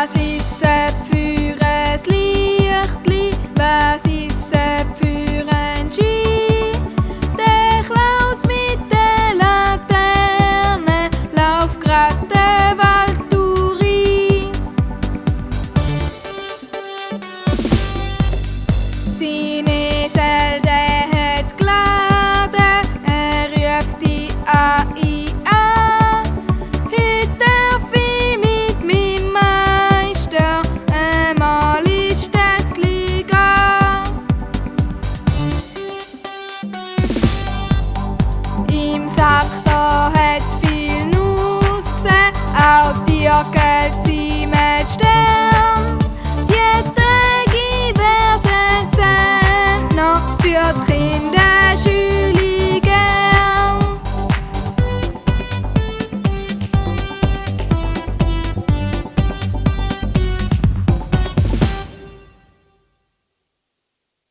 Was ist es für ein Lichtli? Was ist es für ein Ski? Der Klaus mit der Laterne lauft grad den Wald durch. Sein Esel, der hat geladen, ruft die AI an. Heute darf ich mit meinem Meister einmal ins Städtli gehen. Im Sack